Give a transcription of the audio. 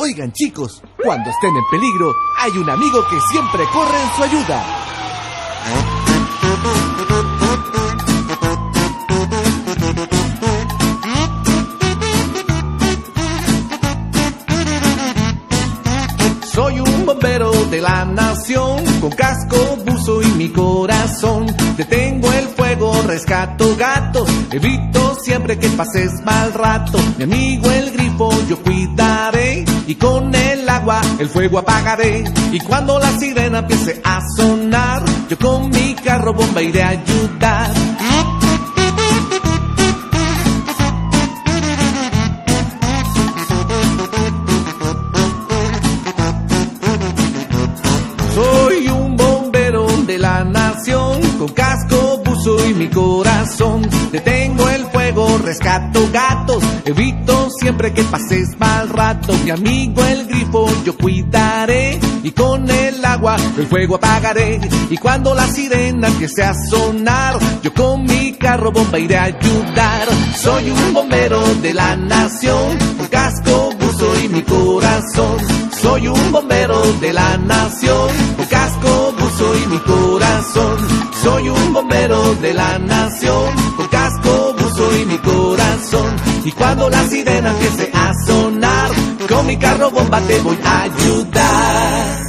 Oigan chicos, cuando estén en peligro, hay un amigo que siempre corre en su ayuda. Soy un bombero de la nación, con casco, buzo y mi corazón. Detengo el fuego, rescato gatos, evito siempre que pases mal rato. Mi amigo el grifo yo cuidaré, y con el agua el fuego apagaré. Y cuando la sirena empiece a sonar, yo con mi carro bomba iré a ayudar. Soy un bombero de la nación, con casco, buzo y mi corazón. Detengo el fuego, rescato gatos, evito siempre que pases mal rato. Mi amigo el grifo yo cuidaré, y con el agua el fuego apagaré. Y cuando la sirena empiece a sonar, yo con mi carro bomba iré a ayudar. Soy un bombero de la nación, con casco, buzo y mi corazón. Soy un bombero de la nación, con casco, buzo y mi corazón. Soy un bombero de la nación, con casco, buzo y mi corazón. Y cuando la sirena empiece a sonar, con mi carro bomba te voy a ayudar.